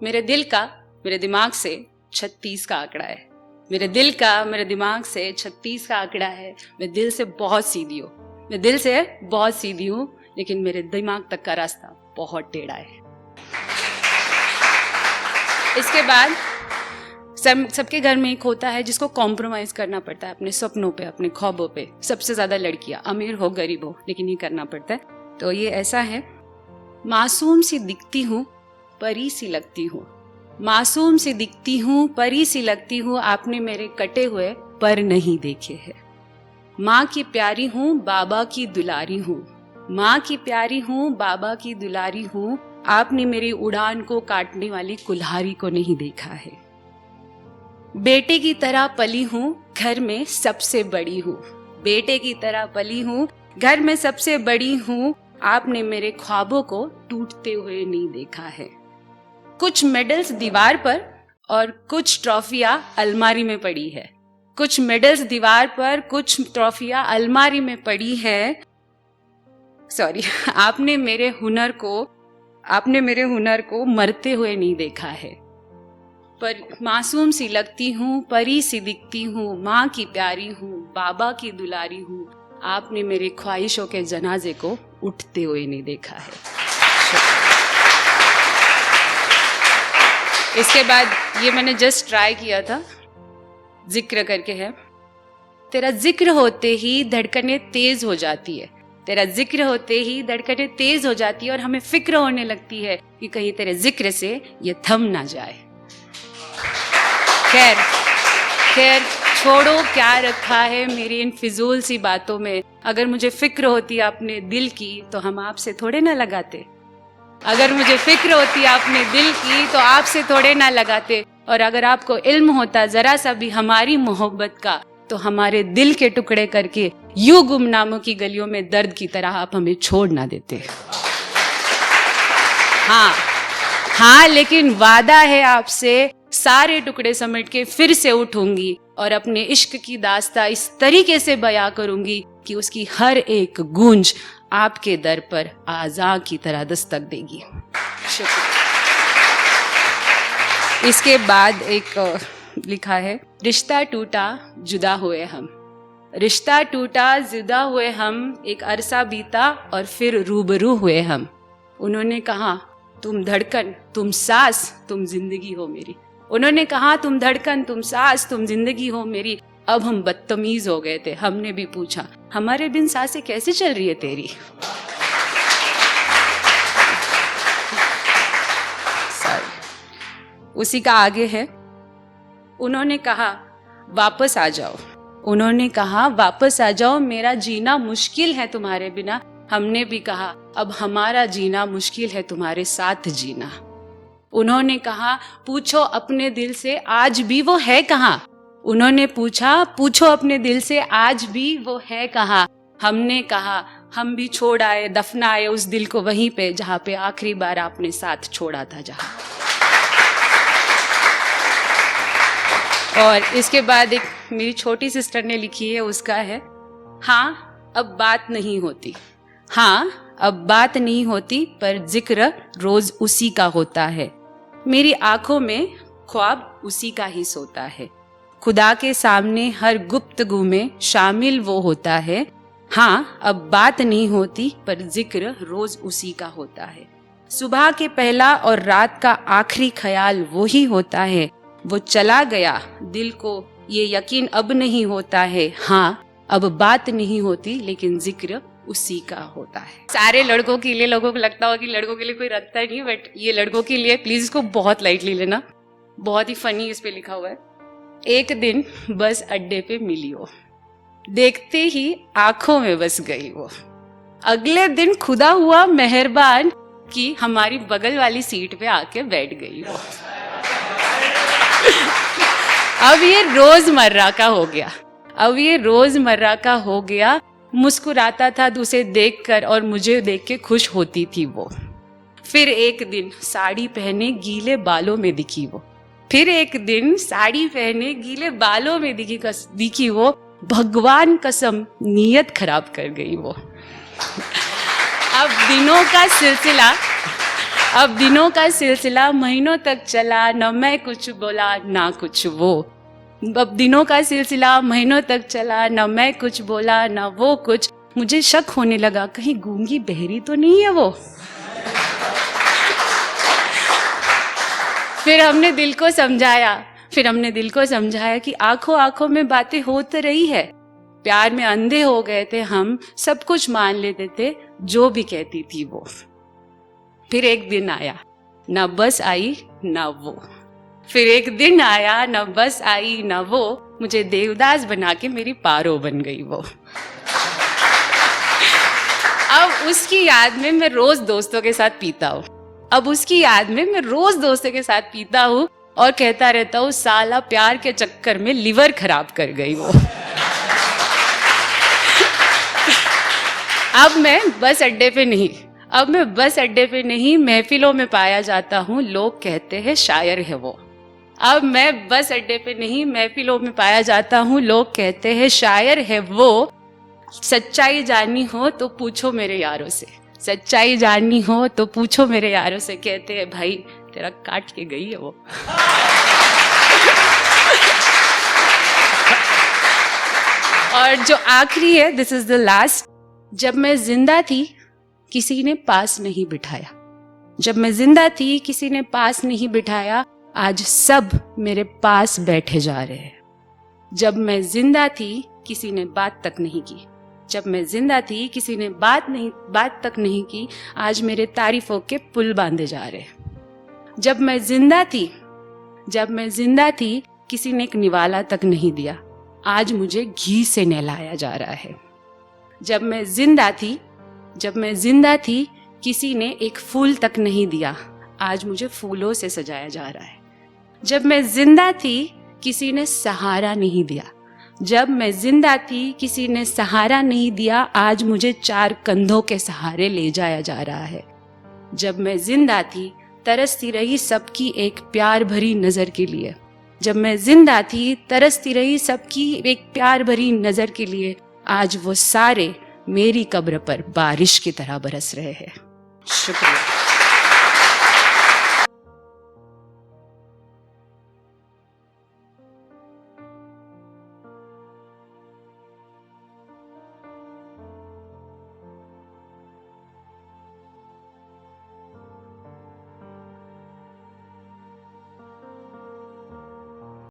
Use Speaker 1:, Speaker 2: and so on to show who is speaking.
Speaker 1: मेरे दिल का मेरे दिमाग से 36 का आंकड़ा है। मेरे दिल का मेरे दिमाग से 36 का आंकड़ा है। मैं दिल से बहुत सीधी हूँ, मैं दिल से बहुत सीधी हूँ, लेकिन मेरे दिमाग तक का रास्ता बहुत टेढ़ा है। इसके बाद सबके घर में एक होता है जिसको कॉम्प्रोमाइज करना पड़ता है अपने सपनों पे, अपने ख्वाबों पे। सबसे ज्यादा लड़कियां, अमीर हो गरीब हो, लेकिन ये करना पड़ता है। तो ये ऐसा है, मासूम सी दिखती हूँ परी सी लगती हूँ, मासूम सी दिखती हूँ परी सी लगती हूँ, आपने मेरे कटे हुए पर नहीं देखे हैं। माँ की प्यारी हूँ बाबा की दुलारी हूँ, माँ की प्यारी हूँ बाबा की दुलारी हूँ, आपने मेरी उड़ान को काटने वाली कुल्हाड़ी को नहीं देखा है। बेटे की तरह पली हूँ घर में सबसे बड़ी हूँ, बेटे की तरह पली हूँ घर में सबसे बड़ी हूँ, आपने मेरे ख्वाबों को टूटते हुए नहीं देखा है। कुछ मेडल्स दीवार पर और कुछ ट्रॉफियां अलमारी में पड़ी है, कुछ मेडल्स दीवार पर, कुछ ट्रॉफियां अलमारी में पड़ी है। सॉरी, आपने मेरे हुनर को मरते हुए नहीं देखा है। पर मासूम सी लगती हूँ परी सी दिखती हूँ, माँ की प्यारी हूँ बाबा की दुलारी हूँ, आपने मेरी ख्वाहिशों के जनाजे को उठते हुए नहीं देखा है। इसके बाद ये मैंने जस्ट ट्राई किया था, जिक्र करके है। तेरा जिक्र होते ही धड़कनें तेज हो जाती है, तेरा जिक्र होते ही धड़कनें तेज हो जाती है, और हमें फिक्र होने लगती है कि कहीं तेरे जिक्र से ये थम ना जाए। खैर छोड़ो, क्या रखा है मेरी इन फिजूल सी बातों में। अगर मुझे फिक्र होती अपने दिल की तो हम आपसे थोड़े ना लगाते, अगर मुझे फिक्र होती अपने दिल की तो आपसे थोड़े ना लगाते, और अगर आपको इल्म होता जरा सा भी हमारी मोहब्बत का तो हमारे दिल के टुकड़े करके यूं गुमनामों की गलियों में दर्द की तरह आप हमें छोड़ ना देते। हाँ, लेकिन वादा है आपसे, सारे टुकड़े समेट के फिर से उठूंगी और अपने इश्क की दास्तां इस तरीके से बयां करूंगी कि उसकी हर एक गूंज आपके दर पर आज़ां की तरह दस्तक देगी। इसके बाद एक लिखा है, रिश्ता टूटा जुदा हुए हम, रिश्ता टूटा जुदा हुए हम, एक अरसा बीता और फिर रूबरू हुए हम। उन्होंने कहा तुम धड़कन तुम सांस तुम जिंदगी हो मेरी, उन्होंने कहा तुम धड़कन तुम सांस तुम जिंदगी हो मेरी। अब हम बदतमीज हो गए थे, हमने भी पूछा हमारे बिन सांसें कैसे चल रही है तेरी। उसी का आगे है, उन्होंने कहा वापस आ जाओ, उन्होंने कहा वापस आ जाओ, मेरा जीना मुश्किल है तुम्हारे बिना। हमने भी कहा अब हमारा जीना मुश्किल है तुम्हारे साथ जीना। उन्होंने कहा पूछो अपने दिल से आज भी वो है कहाँ, उन्होंने पूछा पूछो अपने दिल से आज भी वो है कहाँ। हमने कहा हम भी छोड़ आए, दफनाए उस दिल को वहीं पे जहाँ पे आखिरी बार आपने साथ छोड़ा था जहाँ। और इसके बाद एक मेरी छोटी सिस्टर ने लिखी है, उसका है, हाँ अब बात नहीं होती, हाँ अब बात नहीं होती, पर जिक्र रोज उसी का होता है। मेरी आंखों में ख्वाब उसी का ही सोता है, खुदा के सामने हर गुफ्तगू में शामिल वो होता है। हाँ अब बात नहीं होती, पर जिक्र रोज उसी का होता है। सुबह के पहला और रात का आखिरी ख्याल वो ही होता है। वो चला गया दिल को ये यकीन अब नहीं होता है। हाँ अब बात नहीं होती, लेकिन जिक्र उसी का होता है। सारे लड़कों के लिए, लोगों को लगता होगा कि लड़कों के लिए कोई रखता नहीं, बट ये लड़कों के लिए, प्लीज इसको बहुत लाइटली लेना, बहुत ही फनी इस पे लिखा हुआ है। एक दिन बस अड्डे पे मिली वो, देखते ही आंखों में बस गई वो। अगले दिन खुदा हुआ मेहरबान कि हमारी बगल वाली सीट पे आके बैठ गई वो। अब ये रोजमर्रा का हो गया, अब ये रोजमर्रा का हो गया। मुस्कुराता था उसे देखकर और मुझे देख के खुश होती थी वो। फिर एक दिन साड़ी पहने गीले बालों में दिखी वो, फिर एक दिन साड़ी पहने गीले बालों में दिखी वो। भगवान कसम नीयत खराब कर गई वो। अब अब दिनों का सिलसिला महीनों तक चला, न मैं कुछ बोला ना कुछ वो। अब दिनों का सिलसिला महीनों तक चला, न मैं कुछ बोला ना वो कुछ। मुझे शक होने लगा, कहीं गूंगी बहरी तो नहीं है वो। फिर हमने दिल को समझाया कि आंखों आंखों में बातें हो तो रही है। प्यार में अंधे हो गए थे हम, सब कुछ मान लेते थे जो भी कहती थी वो। फिर एक दिन आया, ना बस आई ना वो। फिर एक दिन आया, ना बस आई ना वो। मुझे देवदास बना के मेरी पारो बन गई वो। अब उसकी याद में मैं रोज दोस्तों के साथ पीता हूँ और कहता रहता हूँ, साला प्यार के चक्कर में लिवर खराब कर गई वो। अब मैं बस अड्डे पे नहीं महफिलों में पाया जाता हूँ, लोग कहते हैं शायर है वो। अब मैं बस अड्डे पे नहीं महफिलों में पाया जाता हूँ, लोग कहते हैं शायर है वो। सच्चाई जाननी हो तो पूछो मेरे यारों से, कहते हैं भाई तेरा काट के गई है वो। और जो आखिरी है, दिस इज द लास्ट। जब मैं जिंदा थी किसी ने पास नहीं बिठाया, आज सब मेरे पास बैठे जा रहे हैं। जब मैं जिंदा थी किसी ने बात तक नहीं की, आज मेरे तारीफों के पुल बांधे जा रहे हैं। जब मैं जिंदा थी किसी ने एक निवाला तक नहीं दिया, आज मुझे घी से नहलाया जा रहा है। जब मैं जिंदा थी किसी ने एक फूल तक नहीं दिया, आज मुझे फूलों से सजाया जा रहा है। जब मैं जिंदा थी किसी ने सहारा नहीं दिया, आज मुझे 4 कंधों के सहारे ले जाया जा रहा है। जब मैं जिंदा थी तरसती रही सबकी एक प्यार भरी नजर के लिए, आज वो सारे मेरी कब्र पर बारिश की तरह बरस रहे हैं। शुक्रिया।